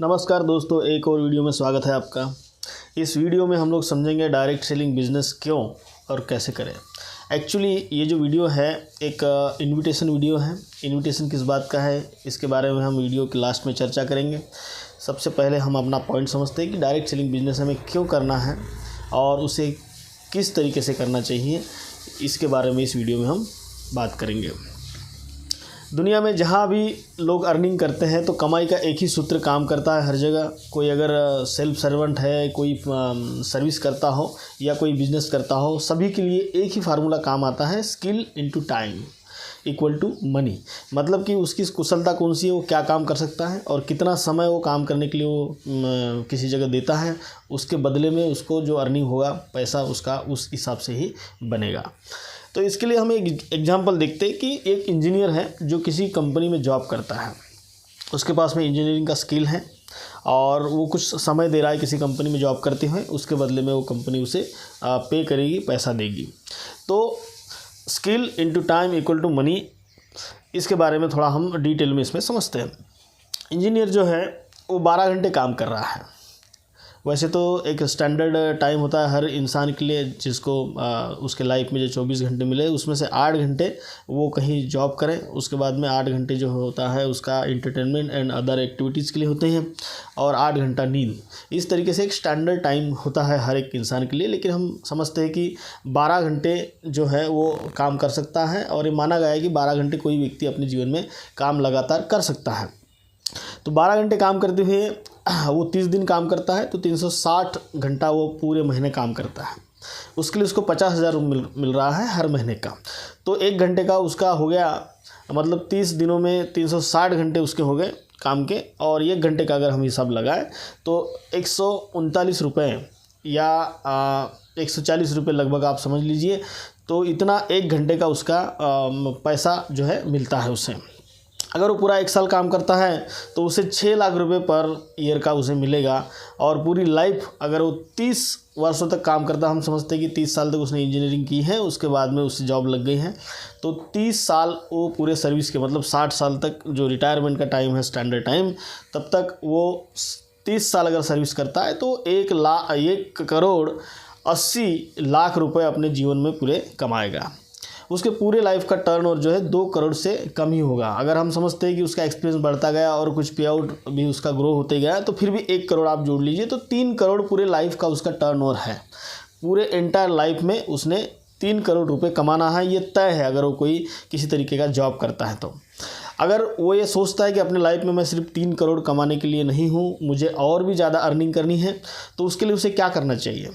नमस्कार दोस्तों, एक और वीडियो में स्वागत है आपका। इस वीडियो में हम लोग समझेंगे डायरेक्ट सेलिंग बिज़नेस क्यों और कैसे करें। एक्चुअली ये जो वीडियो है एक इनविटेशन वीडियो है। इनविटेशन किस बात का है, इसके बारे में हम वीडियो के लास्ट में चर्चा करेंगे। सबसे पहले हम अपना पॉइंट समझते हैं कि डायरेक्ट सेलिंग बिज़नेस हमें क्यों करना है और उसे किस तरीके से करना चाहिए, इसके बारे में इस वीडियो में हम बात करेंगे। दुनिया में जहाँ भी लोग अर्निंग करते हैं तो कमाई का एक ही सूत्र काम करता है हर जगह। कोई अगर सेल्फ सर्वेंट है, कोई सर्विस करता हो या कोई बिजनेस करता हो, सभी के लिए एक ही फार्मूला काम आता है, skill into time equal to money. मतलब कि उसकी कुशलता कौन सी है, वो क्या काम कर सकता है और कितना समय वो काम करने के लिए वो किसी जगह देता है, उसके बदले में उसको जो अर्निंग होगा पैसा उसका उस हिसाब से ही बनेगा। तो इसके लिए हम एक एग्जांपल देखते हैं कि एक इंजीनियर है जो किसी कंपनी में जॉब करता है। उसके पास में इंजीनियरिंग का स्किल है और वो कुछ समय दे रहा है किसी कंपनी में जॉब करते हुए, उसके बदले में वो कंपनी उसे पे करेगी, पैसा देगी। तो skill into time equal to money, इसके बारे में थोड़ा हम डिटेल में इसमें समझते हैं। इंजीनियर जो है वो 12 घंटे काम कर रहा है। वैसे तो एक स्टैंडर्ड टाइम होता है हर इंसान के लिए, जिसको उसके लाइफ में जो 24 घंटे मिले उसमें से 8 घंटे वो कहीं जॉब करें, उसके बाद में 8 घंटे जो होता है उसका एंटरटेनमेंट एंड अदर एक्टिविटीज़ के लिए होते हैं और 8 घंटा नींद। इस तरीके से एक स्टैंडर्ड टाइम होता है हर एक इंसान के लिए। लेकिन हम समझते हैं कि 12 घंटे जो है वो काम कर सकता है और ये माना गया है कि 12 घंटे कोई व्यक्ति अपने जीवन में काम लगातार कर सकता है। तो 12 घंटे काम करते हुए वो 30 दिन काम करता है, तो 360 घंटा वो पूरे महीने काम करता है। उसके लिए उसको 50,000 मिल रहा है हर महीने का। तो 1 घंटे का उसका हो गया, मतलब 30 दिनों में 360 घंटे उसके हो गए काम के। और 1 घंटे का अगर हम हिसाब लगाएं तो 139 रुपये या 140 रुपये लगभग आप समझ लीजिए। तो इतना 1 घंटे का उसका पैसा जो है मिलता है उसे। अगर वो पूरा 1 साल काम करता है तो उसे 6 लाख रुपए पर ईयर का उसे मिलेगा। और पूरी लाइफ अगर वो 30 वर्षों तक काम करता है, हम समझते हैं कि 30 साल तक उसने इंजीनियरिंग की है, उसके बाद में उसे जॉब लग गई है, तो 30 साल वो पूरे सर्विस के, मतलब 60 साल तक जो रिटायरमेंट का टाइम है स्टैंडर्ड टाइम, तब तक वो 30 साल अगर सर्विस करता है तो 1 करोड़ 80 लाख रुपए अपने जीवन में पूरे कमाएगा। उसके पूरे लाइफ का टर्नओवर जो है 2 करोड़ से कम ही होगा। अगर हम समझते हैं कि उसका एक्सपीरियंस बढ़ता गया और कुछ पे आउट भी उसका ग्रो होते गया, तो फिर भी 1 करोड़ आप जोड़ लीजिए, तो 3 करोड़ पूरे लाइफ का उसका टर्नओवर है। पूरे एंटायर लाइफ में उसने 3 करोड़ रुपए कमाना है, ये तय है अगर वो कोई किसी तरीके का जॉब करता है। तो अगर वो ये सोचता है कि अपने लाइफ में मैं सिर्फ 3 करोड़ कमाने के लिए नहीं हूँ, मुझे और भी ज़्यादा अर्निंग करनी है, तो उसके लिए उसे क्या करना चाहिए।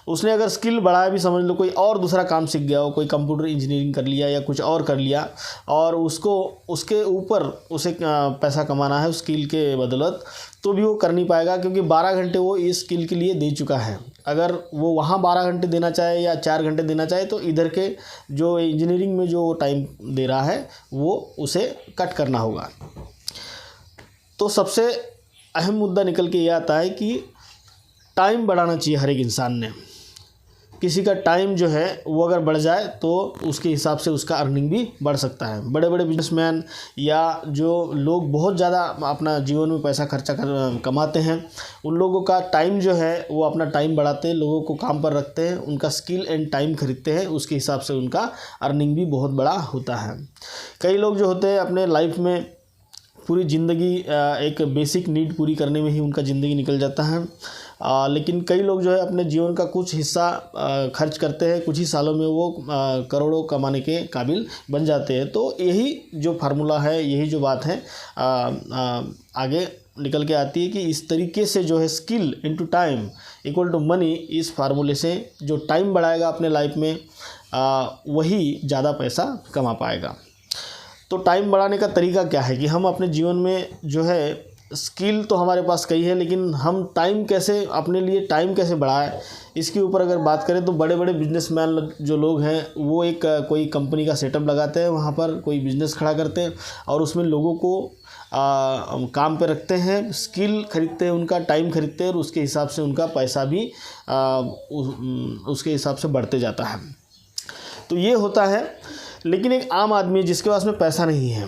उसने अगर स्किल बढ़ाया भी, समझ लो कोई और दूसरा काम सीख गया हो, कोई कंप्यूटर इंजीनियरिंग कर लिया या कुछ और कर लिया, और उसको उसके ऊपर उसे पैसा कमाना है उस स्किल के बदौलत, तो भी वो कर नहीं पाएगा, क्योंकि 12 घंटे वो इस स्किल के लिए दे चुका है। अगर वो वहाँ 12 घंटे देना चाहे या 4 घंटे देना चाहे, तो इधर के जो इंजीनियरिंग में जो टाइम दे रहा है वो उसे कट करना होगा। तो सबसे अहम मुद्दा निकल के ये आता है कि टाइम बढ़ाना चाहिए हर एक इंसान ने। किसी का टाइम जो है वो अगर बढ़ जाए तो उसके हिसाब से उसका अर्निंग भी बढ़ सकता है। बड़े बड़े बिजनेसमैन या जो लोग बहुत ज़्यादा अपना जीवन में पैसा खर्चा कमाते हैं, उन लोगों का टाइम जो है वो अपना टाइम बढ़ाते हैं, लोगों को काम पर रखते हैं, उनका स्किल एंड टाइम खरीदते हैं, उसके हिसाब से उनका अर्निंग भी बहुत बड़ा होता है। कई लोग जो होते हैं अपने लाइफ में पूरी ज़िंदगी एक बेसिक नीड पूरी करने में ही उनका ज़िंदगी निकल जाता है, लेकिन कई लोग जो है अपने जीवन का कुछ हिस्सा खर्च करते हैं, कुछ ही सालों में वो करोड़ों कमाने के काबिल बन जाते हैं। तो यही जो फार्मूला है, यही जो बात है आगे निकल के आती है कि इस तरीके से जो है skill into time equal to money, इस फार्मूले से जो टाइम बढ़ाएगा अपने लाइफ में वही ज़्यादा पैसा कमा पाएगा। तो टाइम बढ़ाने का तरीका क्या है कि हम अपने जीवन में जो है स्किल तो हमारे पास कई है, लेकिन हम टाइम कैसे, अपने लिए टाइम कैसे बढ़ाएं, इसके ऊपर अगर बात करें तो बड़े बड़े बिजनेसमैन जो लोग हैं वो एक कोई कंपनी का सेटअप लगाते हैं, वहाँ पर कोई बिज़नेस खड़ा करते हैं और उसमें लोगों को काम पे रखते हैं, स्किल खरीदते हैं, उनका टाइम खरीदते हैं और उसके हिसाब से उनका पैसा भी उसके हिसाब से बढ़ते जाता है। तो ये होता है। लेकिन एक आम आदमी जिसके पास में पैसा नहीं है,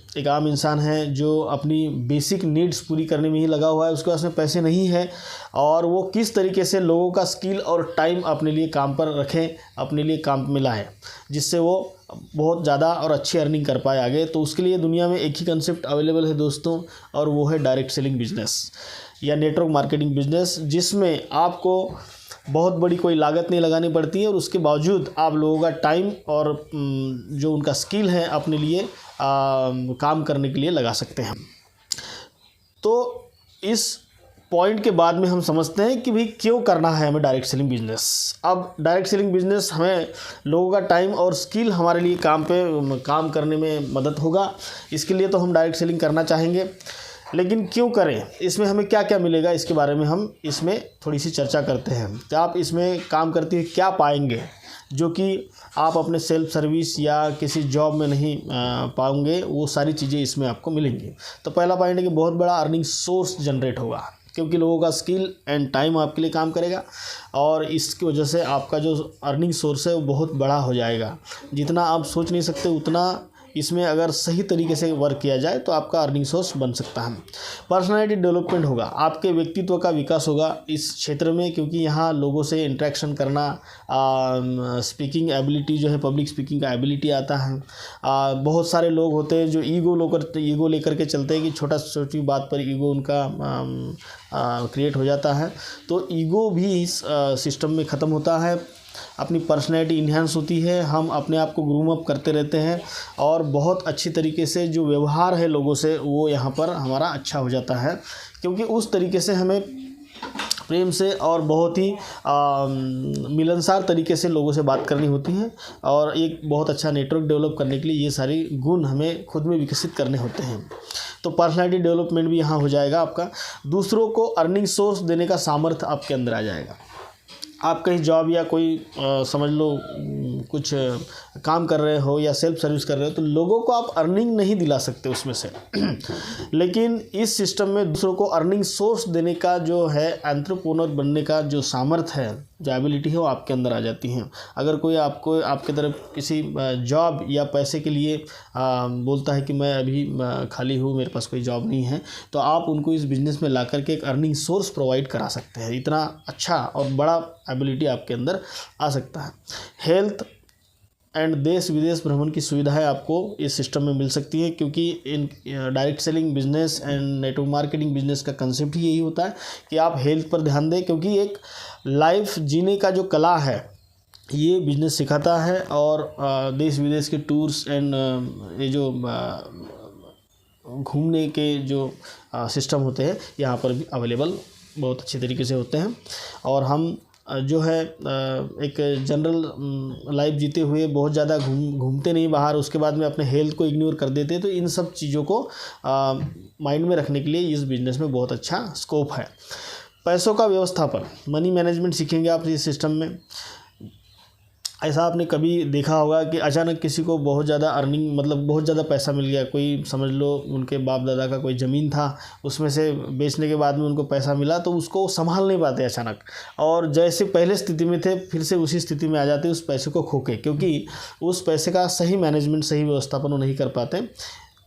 एक आम इंसान है जो अपनी बेसिक नीड्स पूरी करने में ही लगा हुआ है, उसके पास में पैसे नहीं है, और वो किस तरीके से लोगों का स्किल और टाइम अपने लिए काम पर रखें, अपने लिए काम में लाएं, जिससे वो बहुत ज़्यादा और अच्छी अर्निंग कर पाए आगे। तो उसके लिए दुनिया में एक ही कंसेप्ट अवेलेबल है दोस्तों, और वो है डायरेक्ट सेलिंग बिजनेस या नेटवर्क मार्केटिंग बिजनेस, जिसमें आपको बहुत बड़ी कोई लागत नहीं लगानी पड़ती है, और उसके बावजूद आप लोगों का टाइम और जो उनका स्किल है अपने लिए काम करने के लिए लगा सकते हैं। तो इस पॉइंट के बाद में हम समझते हैं कि भाई क्यों करना है हमें डायरेक्ट सेलिंग बिजनेस। अब डायरेक्ट सेलिंग बिजनेस हमें लोगों का टाइम और स्किल हमारे लिए काम करने में मदद होगा, इसके लिए तो हम डायरेक्ट सेलिंग करना चाहेंगे। लेकिन क्यों करें, इसमें हमें क्या क्या मिलेगा, इसके बारे में हम इसमें थोड़ी सी चर्चा करते हैं कि आप इसमें काम करते हुए क्या पाएंगे जो कि आप अपने सेल्फ सर्विस या किसी जॉब में नहीं पाएंगे, वो सारी चीज़ें इसमें आपको मिलेंगी। तो पहला पॉइंट है कि बहुत बड़ा अर्निंग सोर्स जनरेट होगा, क्योंकि लोगों का स्किल एंड टाइम आपके लिए काम करेगा, और इसकी वजह से आपका जो अर्निंग सोर्स है वो बहुत बड़ा हो जाएगा। जितना आप सोच नहीं सकते उतना इसमें अगर सही तरीके से वर्क किया जाए तो आपका अर्निंग सोर्स बन सकता है। पर्सनालिटी डेवलपमेंट होगा, आपके व्यक्तित्व का विकास होगा इस क्षेत्र में, क्योंकि यहाँ लोगों से इंटरेक्शन करना, स्पीकिंग एबिलिटी जो है, पब्लिक स्पीकिंग का एबिलिटी आता है। बहुत सारे लोग होते हैं जो ईगो लेकर के चलते हैं कि छोटी बात पर ईगो उनका क्रिएट हो जाता है। तो ईगो भी इस सिस्टम में ख़त्म होता है, अपनी पर्सनैलिटी इन्हांस होती है, हम अपने आप को ग्रूम अप करते रहते हैं, और बहुत अच्छी तरीके से जो व्यवहार है लोगों से वो यहाँ पर हमारा अच्छा हो जाता है, क्योंकि उस तरीके से हमें प्रेम से और बहुत ही मिलनसार तरीके से लोगों से बात करनी होती है, और एक बहुत अच्छा नेटवर्क डेवलप करने के लिए ये सारे गुण हमें खुद में विकसित करने होते हैं। तो पर्सनैलिटी डेवलपमेंट भी यहाँ हो जाएगा आपका। दूसरों को अर्निंग सोर्स देने का सामर्थ्य आपके अंदर आ जाएगा। आप कहीं जॉब या कोई समझ लो कुछ काम कर रहे हो या सेल्फ सर्विस कर रहे हो, तो लोगों को आप अर्निंग नहीं दिला सकते उसमें से लेकिन इस सिस्टम में दूसरों को अर्निंग सोर्स देने का जो है, एंटरप्रेन्योर बनने का जो सामर्थ्य है, जो एबिलिटी है, वो आपके अंदर आ जाती हैं। अगर कोई आपके तरफ किसी जॉब या पैसे के लिए बोलता है कि मैं अभी खाली हूँ, मेरे पास कोई जॉब नहीं है, तो आप उनको इस बिज़नेस में ला करके एक अर्निंग सोर्स प्रोवाइड करा सकते हैं। इतना अच्छा और बड़ा एबिलिटी आपके अंदर आ सकता है। हेल्थ एंड देश विदेश भ्रमण की सुविधाएं आपको इस सिस्टम में मिल सकती है, क्योंकि in direct selling business and network marketing business का कंसेप्ट ही यही होता है कि आप हेल्थ पर ध्यान दें, क्योंकि एक लाइफ जीने का जो कला है ये बिजनेस सिखाता है, और देश विदेश के टूर्स एंड ये जो घूमने के जो सिस्टम होते हैं यहाँ पर भी अवेलेबल बहुत अच्छे तरीके से होते हैं। और हम जो है एक जनरल लाइफ जीते हुए बहुत ज़्यादा घूमते नहीं बाहर, उसके बाद में अपने हेल्थ को इग्नोर कर देते हैं। तो इन सब चीज़ों को माइंड में रखने के लिए इस बिज़नेस में बहुत अच्छा स्कोप है। पैसों का व्यवस्थापन, मनी मैनेजमेंट सीखेंगे आप इस सिस्टम में। ऐसा आपने कभी देखा होगा कि अचानक किसी को बहुत ज़्यादा अर्निंग, मतलब बहुत ज़्यादा पैसा मिल गया, कोई समझ लो उनके बाप दादा का कोई ज़मीन था, उसमें से बेचने के बाद में उनको पैसा मिला, तो उसको संभाल नहीं पाते अचानक, और जैसे पहले स्थिति में थे फिर से उसी स्थिति में आ जाते उस पैसे को खो के, क्योंकि उस पैसे का सही मैनेजमेंट, सही व्यवस्थापन वो नहीं कर पाते।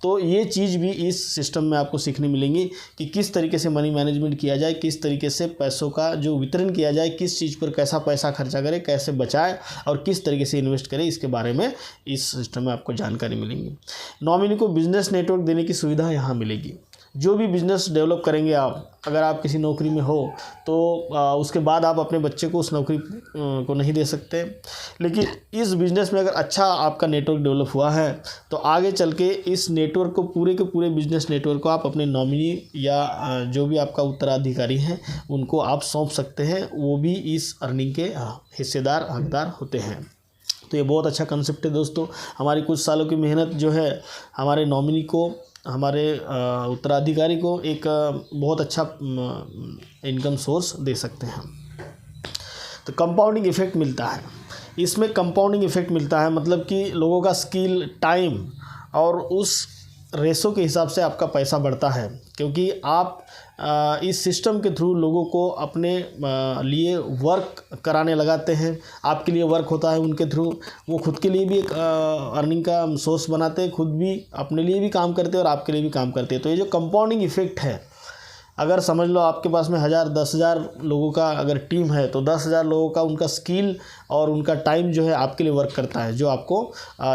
तो ये चीज़ भी इस सिस्टम में आपको सीखने मिलेंगी कि किस तरीके से मनी मैनेजमेंट किया जाए, किस तरीके से पैसों का जो वितरण किया जाए, किस चीज़ पर कैसा पैसा खर्चा करें, कैसे बचाए और किस तरीके से इन्वेस्ट करें, इसके बारे में इस सिस्टम में आपको जानकारी मिलेंगी। नॉमिनी को बिजनेस नेटवर्क देने की सुविधा यहाँ मिलेगी। जो भी बिज़नेस डेवलप करेंगे आप, अगर आप किसी नौकरी में हो तो उसके बाद आप अपने बच्चे को उस नौकरी को नहीं दे सकते, लेकिन इस बिज़नेस में अगर अच्छा आपका नेटवर्क डेवलप हुआ है तो आगे चल के इस नेटवर्क को, पूरे के पूरे बिज़नेस नेटवर्क को आप अपने नॉमिनी या जो भी आपका उत्तराधिकारी हैं उनको आप सौंप सकते हैं, वो भी इस अर्निंग के हिस्सेदार, हकदार होते हैं। तो ये बहुत अच्छा कंसेप्ट है दोस्तों। हमारी कुछ सालों की मेहनत जो है हमारे नॉमिनी को, हमारे उत्तराधिकारी को एक बहुत अच्छा इनकम सोर्स दे सकते हैं। तो कंपाउंडिंग इफ़ेक्ट मिलता है इसमें, कंपाउंडिंग इफ़ेक्ट मिलता है मतलब कि लोगों का स्किल, टाइम और उस रेशो के हिसाब से आपका पैसा बढ़ता है, क्योंकि आप इस सिस्टम के थ्रू लोगों को अपने लिए वर्क कराने लगाते हैं। आपके लिए वर्क होता है उनके थ्रू, वो खुद के लिए भी एक अर्निंग का सोर्स बनाते हैं, खुद भी अपने लिए भी काम करते हैं और आपके लिए भी काम करते हैं। तो ये जो कंपाउंडिंग इफ़ेक्ट है, अगर समझ लो आपके पास में 1000 10,000 लोगों का अगर टीम है, तो 10,000 लोगों का उनका स्किल और उनका टाइम जो है आपके लिए वर्क करता है, जो आपको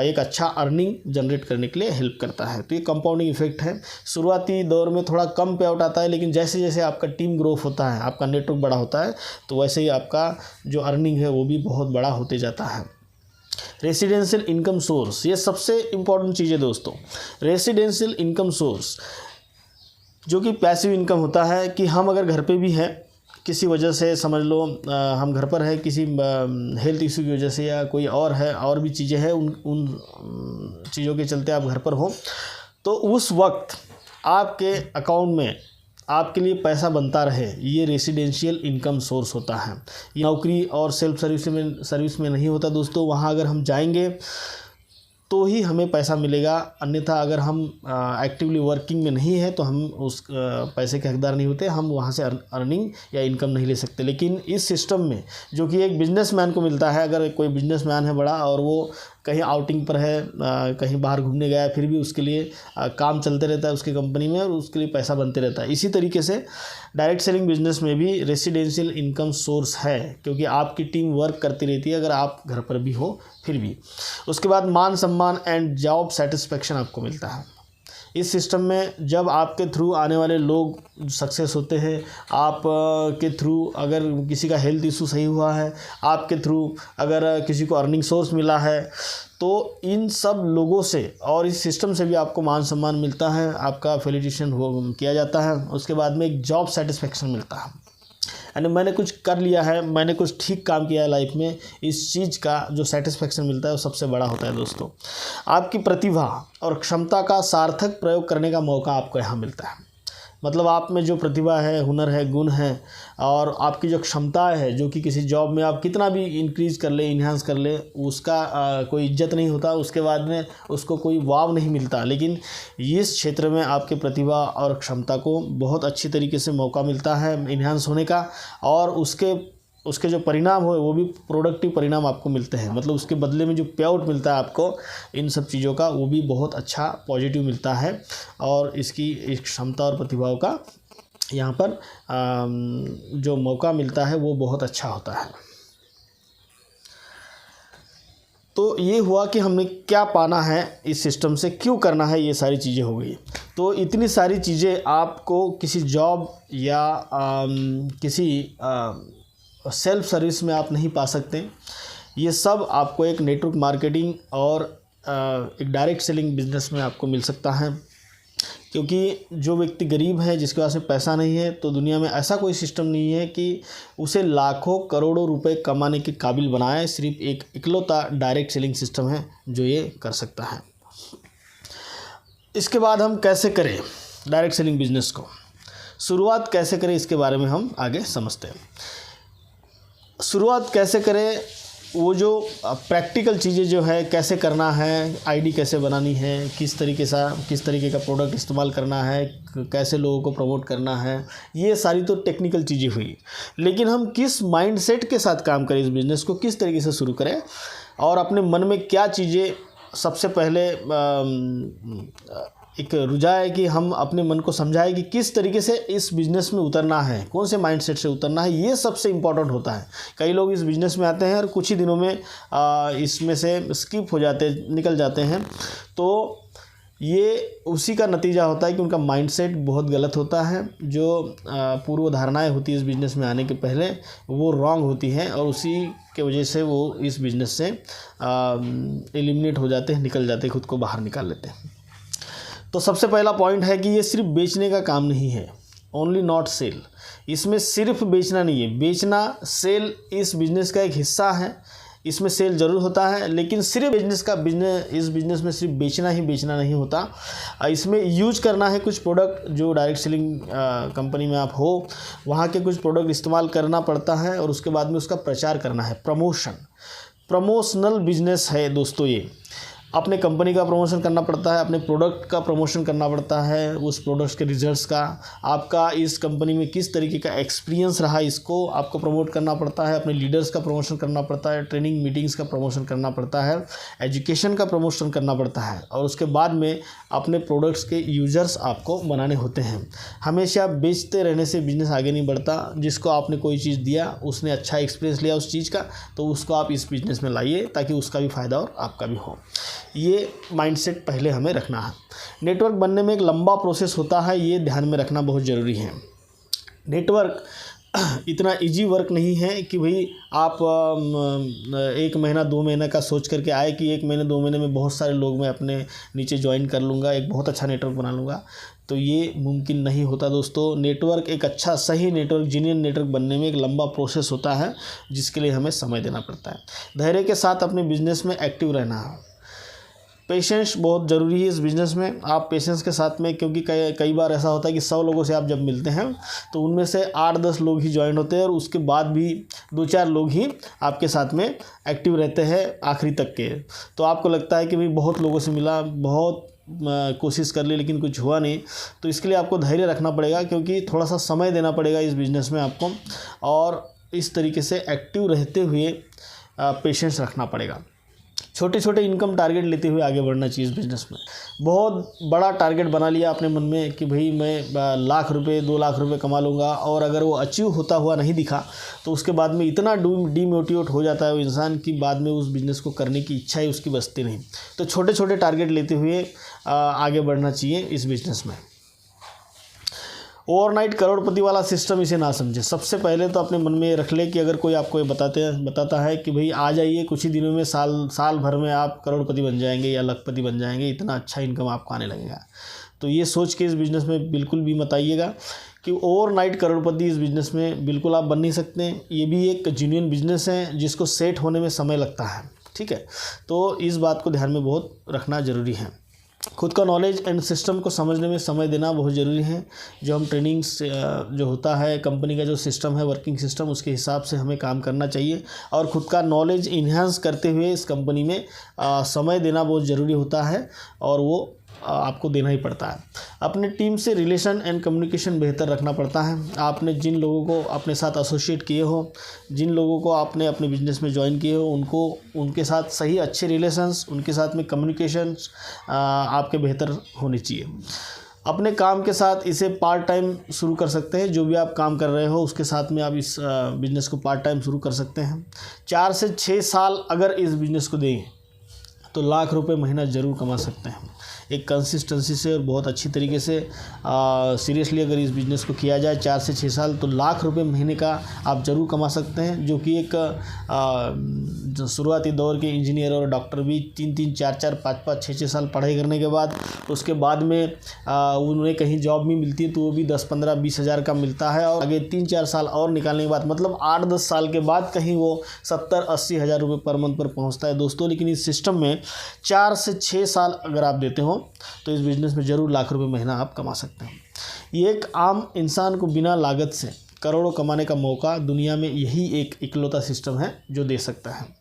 एक अच्छा अर्निंग जनरेट करने के लिए हेल्प करता है। तो ये कंपाउंडिंग इफेक्ट है। शुरुआती दौर में थोड़ा कम पे आउट आता है, लेकिन जैसे जैसे आपका टीम ग्रोथ होता है, आपका नेटवर्क बड़ा होता है, तो वैसे ही आपका जो अर्निंग है वो भी बहुत बड़ा होते जाता है। रेसिडेंशियल इनकम सोर्स, ये सबसे इम्पॉर्टेंट चीज़ है दोस्तों। रेसिडेंशियल इनकम सोर्स जो कि पैसिव इनकम होता है, कि हम अगर घर पे भी हैं किसी वजह से, समझ लो हम घर पर है किसी हेल्थ इशू की वजह से, या कोई और है, और भी चीज़ें हैं, उन चीज़ों के चलते आप घर पर हो, तो उस वक्त आपके अकाउंट में आपके लिए पैसा बनता रहे, ये रेसिडेंशियल इनकम सोर्स होता है। ये नौकरी और सेल्फ सर्विस में नहीं होता दोस्तों। वहाँ अगर हम जाएंगे तो ही हमें पैसा मिलेगा, अन्यथा अगर हम एक्टिवली वर्किंग में नहीं है तो हम उस पैसे के हकदार नहीं होते, हम वहाँ से अर्निंग या इनकम नहीं ले सकते। लेकिन इस सिस्टम में जो कि एक बिजनेसमैन को मिलता है, अगर कोई बिजनेसमैन है बड़ा और वो कहीं आउटिंग पर है, कहीं बाहर घूमने गया है, फिर भी उसके लिए काम चलते रहता है उसकी कंपनी में और उसके लिए पैसा बनते रहता है। इसी तरीके से डायरेक्ट सेलिंग बिजनेस में भी रेसिडेंशियल इनकम सोर्स है, क्योंकि आपकी टीम वर्क करती रहती है, अगर आप घर पर भी हो फिर भी। उसके बाद मान सम्मान एंड जॉब सेटिस्फेक्शन आपको मिलता है इस सिस्टम में। जब आपके थ्रू आने वाले लोग सक्सेस होते हैं, आप के थ्रू अगर किसी का हेल्थ इशू सही हुआ है, आपके थ्रू अगर किसी को अर्निंग सोर्स मिला है, तो इन सब लोगों से और इस सिस्टम से भी आपको मान सम्मान मिलता है, आपका फेलिसिटेशन किया जाता है। उसके बाद में एक जॉब सेटिस्फेक्शन मिलता है, यानी मैंने कुछ कर लिया है, मैंने कुछ ठीक काम किया है लाइफ में, इस चीज़ का जो सेटिस्फेक्शन मिलता है वो सबसे बड़ा होता है दोस्तों। आपकी प्रतिभा और क्षमता का सार्थक प्रयोग करने का मौका आपको यहाँ मिलता है। मतलब आप में जो प्रतिभा है, हुनर है, गुण है और आपकी जो क्षमताएं है, जो कि किसी जॉब में आप कितना भी इंक्रीज़ कर ले, इन्हांस कर ले, उसका कोई इज्जत नहीं होता, उसके बाद में उसको कोई वाव नहीं मिलता। लेकिन इस क्षेत्र में आपके प्रतिभा और क्षमता को बहुत अच्छी तरीके से मौका मिलता है इन्हांस होने का, और उसके जो परिणाम हो वो भी प्रोडक्टिव परिणाम आपको मिलते हैं। मतलब उसके बदले में जो पे आउट मिलता है आपको इन सब चीज़ों का, वो भी बहुत अच्छा पॉजिटिव मिलता है, और इसकी इस क्षमता और प्रतिभाओं का यहाँ पर जो मौका मिलता है वो बहुत अच्छा होता है। तो ये हुआ कि हमने क्या पाना है इस सिस्टम से, क्यों करना है, ये सारी चीज़ें हो गई। तो इतनी सारी चीज़ें आपको किसी जॉब या किसी सेल्फ सर्विस में आप नहीं पा सकते। ये सब आपको एक नेटवर्क मार्केटिंग और एक डायरेक्ट सेलिंग बिजनेस में आपको मिल सकता है। क्योंकि जो व्यक्ति गरीब है, जिसके पास में पैसा नहीं है, तो दुनिया में ऐसा कोई सिस्टम नहीं है कि उसे लाखों करोड़ों रुपए कमाने के काबिल बनाए। सिर्फ एक इकलौता डायरेक्ट सेलिंग सिस्टम है जो ये कर सकता है। इसके बाद हम कैसे करें डायरेक्ट सेलिंग बिजनेस को, शुरुआत कैसे करें, इसके बारे में हम आगे समझते हैं। शुरुआत कैसे करें, वो जो प्रैक्टिकल चीज़ें जो है, कैसे करना है, आईडी कैसे बनानी है, किस तरीके का प्रोडक्ट इस्तेमाल करना है, कैसे लोगों को प्रमोट करना है, ये सारी तो टेक्निकल चीज़ें हुई। लेकिन हम किस माइंडसेट के साथ काम करें, इस बिज़नेस को किस तरीके से शुरू करें, और अपने मन में क्या चीज़ें सबसे पहले एक रुझाए कि हम अपने मन को समझाए कि किस तरीके से इस बिज़नेस में उतरना है, कौन से माइंडसेट से उतरना है, ये सबसे इम्पॉर्टेंट होता है। कई लोग इस बिज़नेस में आते हैं और कुछ ही दिनों में इसमें से स्किप हो जाते, निकल जाते हैं। तो ये उसी का नतीजा होता है कि उनका माइंडसेट बहुत गलत होता है। जो पूर्व धारणाएँ होती है इस बिज़नेस में आने के पहले, वो रॉन्ग होती हैं, और उसी के वजह से वो इस बिज़नेस से एलिमिनेट हो जाते हैं, निकल जाते हैं, खुद को बाहर निकाल लेते हैं। तो सबसे पहला पॉइंट है कि ये सिर्फ बेचने का काम नहीं है, ओनली नॉट सेल। इसमें सिर्फ बेचना नहीं है, बेचना सेल इस बिज़नेस का एक हिस्सा है, इसमें सेल ज़रूर होता है, लेकिन सिर्फ इस बिज़नेस में सिर्फ बेचना नहीं होता। इसमें यूज करना है कुछ प्रोडक्ट, जो डायरेक्ट सेलिंग कंपनी में आप हो वहाँ के कुछ प्रोडक्ट इस्तेमाल करना पड़ता है, और उसके बाद में उसका प्रचार करना है। प्रमोशनल बिजनेस है दोस्तों ये। अपने कंपनी का प्रमोशन करना पड़ता है, अपने प्रोडक्ट का प्रमोशन करना पड़ता है, उस प्रोडक्ट्स के रिजल्ट्स का, आपका इस कंपनी में किस तरीके का एक्सपीरियंस रहा, इसको आपको प्रमोट करना पड़ता है, अपने लीडर्स का प्रमोशन करना पड़ता है, ट्रेनिंग मीटिंग्स का प्रमोशन करना पड़ता है, एजुकेशन का प्रमोशन करना पड़ता है, और उसके बाद में अपने प्रोडक्ट्स के यूज़र्स आपको बनाने होते हैं। हमेशा बेचते रहने से बिजनेस आगे नहीं बढ़ता। जिसको आपने कोई चीज़ दिया, उसने अच्छा एक्सपीरियंस लिया उस चीज़ का, तो उसको आप इस बिज़नेस में लाइए ताकि उसका भी फ़ायदा और आपका भी हो। ये माइंडसेट पहले हमें रखना है। नेटवर्क बनने में एक लंबा प्रोसेस होता है, ये ध्यान में रखना बहुत ज़रूरी है। नेटवर्क इतना इजी वर्क नहीं है कि भाई आप 1 महीना 2 महीने का सोच करके आए कि 1 महीने 2 महीने में बहुत सारे लोग मैं अपने नीचे ज्वाइन कर लूँगा, एक बहुत अच्छा नेटवर्क बना लूँगा, तो ये मुमकिन नहीं होता दोस्तों। नेटवर्क एक अच्छा सही नेटवर्क, जेन्युइन नेटवर्क बनने में एक लंबा प्रोसेस होता है, जिसके लिए हमें समय देना पड़ता है। धैर्य के साथ अपने बिजनेस में एक्टिव रहना है। पेशेंस बहुत ज़रूरी है इस बिज़नेस में। आप पेशेंस के साथ में, क्योंकि कई बार ऐसा होता है कि 100 लोगों से आप जब मिलते हैं तो उनमें से 8-10 लोग ही ज्वाइन होते हैं, और उसके बाद भी 2-4 लोग ही आपके साथ में एक्टिव रहते हैं आखिरी तक के। तो आपको लगता है कि भाई बहुत लोगों से मिला, बहुत कोशिश कर ली, लेकिन कुछ हुआ नहीं। तो इसके लिए आपको धैर्य रखना पड़ेगा, क्योंकि थोड़ा सा समय देना पड़ेगा इस बिज़नेस में आपको, और इस तरीके से एक्टिव रहते हुए पेशेंस रखना पड़ेगा। छोटे छोटे इनकम टारगेट लेते हुए आगे बढ़ना चाहिए इस बिज़नेस में। बहुत बड़ा टारगेट बना लिया आपने मन में कि भाई मैं लाख रुपए 2 लाख रुपए कमा लूँगा, और अगर वो अचीव होता हुआ नहीं दिखा तो उसके बाद में इतना डीमोटिवेट हो जाता है वो इंसान कि बाद में उस बिज़नेस को करने की इच्छा ही उसकी बचती नहीं। तो छोटे छोटे टारगेट लेते हुए आगे बढ़ना चाहिए इस बिज़नेस में। ओवरनाइट करोड़पति वाला सिस्टम इसे ना समझे। सबसे पहले तो अपने मन में ये रख ले कि अगर कोई आपको ये बताता है कि भाई आ जाइए कुछ ही दिनों में, साल भर में आप करोड़पति बन जाएंगे या लखपति बन जाएंगे, इतना अच्छा इनकम आपको आने लगेगा, तो ये सोच के इस बिज़नेस में बिल्कुल भी मत आइएगा कि ओवरनाइट करोड़पति इस बिज़नेस में बिल्कुल आप बन नहीं सकते। ये भी एक जेन्युइन बिज़नेस है जिसको सेट होने में समय लगता है, ठीक है। तो इस बात को ध्यान में बहुत रखना ज़रूरी है। खुद का नॉलेज एंड सिस्टम को समझने में समय देना बहुत ज़रूरी है। जो हम ट्रेनिंग्स जो होता है, कंपनी का जो सिस्टम है, वर्किंग सिस्टम, उसके हिसाब से हमें काम करना चाहिए, और खुद का नॉलेज इन्हांस करते हुए इस कंपनी में समय देना बहुत ज़रूरी होता है, और वो आपको देना ही पड़ता है। अपने टीम से रिलेशन एंड कम्युनिकेशन बेहतर रखना पड़ता है। आपने जिन लोगों को अपने साथ एसोसिएट किए हो, जिन लोगों को आपने अपने बिजनेस में ज्वाइन किए हो, उनके साथ सही अच्छे रिलेशंस, उनके साथ में कम्युनिकेशंस आपके बेहतर होने चाहिए। अपने काम के साथ इसे पार्ट टाइम शुरू कर सकते हैं। जो भी आप काम कर रहे हो उसके साथ में आप इस बिज़नेस को पार्ट टाइम शुरू कर सकते हैं। 4 से 6 साल अगर इस बिज़नेस को दें तो लाख रुपए महीना ज़रूर कमा सकते हैं। एक कंसिस्टेंसी से और बहुत अच्छी तरीके से सीरियसली अगर इस बिज़नेस को किया जाए 4 से 6 साल, तो लाख रुपए महीने का आप ज़रूर कमा सकते हैं। जो कि एक शुरुआती दौर के इंजीनियर और डॉक्टर भी 3-3, 4-4, 5-5, 6-6 साल पढ़ाई करने के बाद उसके बाद में उन्हें कहीं जॉब नहीं मिलती है तो वो भी 10, 15, 20 हज़ार का मिलता है, और आगे 3-4 साल और निकालने के बाद मतलब 8-10 साल के बाद कहीं वो 70-80 हज़ार रुपये पर मंथ पर पहुँचता है दोस्तों। लेकिन इस सिस्टम में 4 से 6 साल अगर आप देते हो तो इस बिज़नेस में ज़रूर लाख रुपए महीना आप कमा सकते हैं। ये एक आम इंसान को बिना लागत से करोड़ों कमाने का मौका दुनिया में यही एक इकलौता सिस्टम है जो दे सकता है।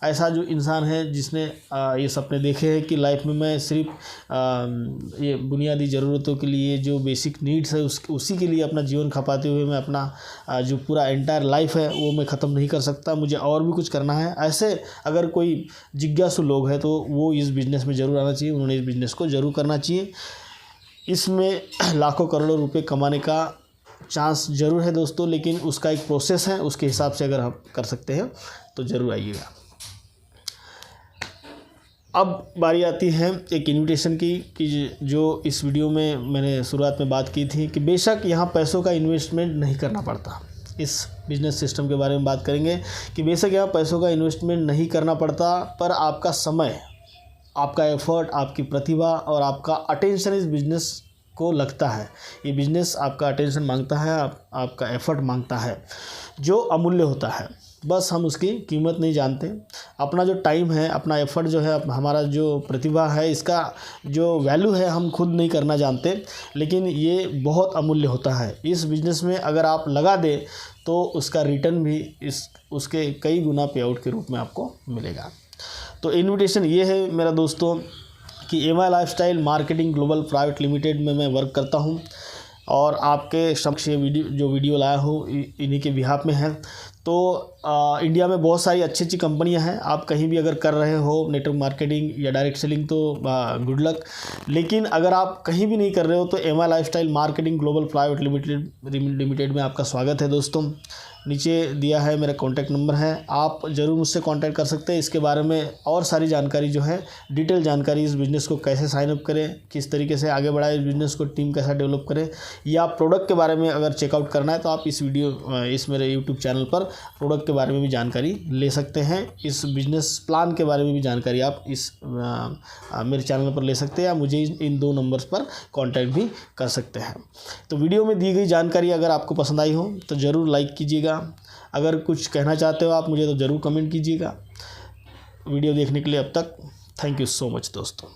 ऐसा जो इंसान है जिसने ये सपने देखे हैं कि लाइफ में मैं सिर्फ ये बुनियादी ज़रूरतों के लिए, जो बेसिक नीड्स है उसी के लिए अपना जीवन खपाते हुए मैं अपना जो पूरा एंटायर लाइफ है वो मैं ख़त्म नहीं कर सकता, मुझे और भी कुछ करना है। ऐसे अगर कोई जिज्ञासु लोग हैं तो वो इस बिज़नेस में ज़रूर आना चाहिए, उन्होंने इस बिज़नेस को ज़रूर करना चाहिए। इसमें लाखों करोड़ों रुपये कमाने का चांस ज़रूर है दोस्तों, लेकिन उसका एक प्रोसेस है, उसके हिसाब से अगर हम कर सकते हैं तो ज़रूर आइएगा। अब बारी आती है एक इन्विटेशन की कि जो इस वीडियो में मैंने शुरुआत में बात की थी कि बेशक यहाँ पैसों का इन्वेस्टमेंट नहीं करना पड़ता। इस बिज़नेस सिस्टम के बारे में बात करेंगे कि बेशक यहाँ पैसों का इन्वेस्टमेंट नहीं करना पड़ता, पर आपका समय, आपका एफर्ट, आपकी प्रतिभा और आपका अटेंशन इस बिज़नेस को लगता है। ये बिज़नेस आपका अटेंशन मांगता है, आपका एफर्ट मांगता है, जो अमूल्य होता है। बस हम उसकी कीमत नहीं जानते। अपना जो टाइम है, अपना एफर्ट जो है, हमारा जो प्रतिभा है, इसका जो वैल्यू है हम खुद नहीं करना जानते, लेकिन ये बहुत अमूल्य होता है। इस बिज़नेस में अगर आप लगा दें तो उसका रिटर्न भी उसके कई गुना पे आउट के रूप में आपको मिलेगा। तो इन्विटेशन ये है मेरा दोस्तों कि MI lifestyle marketing global private limited में मैं वर्क करता हूँ और आपके समक्ष ये वीडियो लाया हूँ इन्हीं के बिहाफ में है। तो इंडिया में बहुत सारी अच्छी कंपनियां हैं। आप कहीं भी अगर कर रहे हो नेटवर्क मार्केटिंग या डायरेक्ट सेलिंग तो गुड लक। लेकिन अगर आप कहीं भी नहीं कर रहे हो तो MI lifestyle marketing global private limited में आपका स्वागत है दोस्तों। नीचे दिया है मेरा कॉन्टैक्ट नंबर है, आप ज़रूर मुझसे कांटेक्ट कर सकते हैं। इसके बारे में और सारी जानकारी जो है, डिटेल जानकारी, इस बिज़नेस को कैसे साइन अप करें, किस तरीके से आगे बढ़ाएं, इस बिज़नेस को टीम कैसा डेवलप करें, या प्रोडक्ट के बारे में अगर चेकआउट करना है तो आप इस मेरे यूट्यूब चैनल पर प्रोडक्ट के बारे में भी जानकारी ले सकते हैं। इस बिज़नेस प्लान के बारे में भी जानकारी आप मेरे चैनल पर ले सकते हैं या मुझे इन 2 नंबर्स पर कॉन्टैक्ट भी कर सकते हैं। तो वीडियो में दी गई जानकारी अगर आपको पसंद आई हो तो ज़रूर लाइक कीजिएगा। अगर कुछ कहना चाहते हो आप मुझे तो ज़रूर कमेंट कीजिएगा। वीडियो देखने के लिए अब तक थैंक यू सो मच दोस्तों।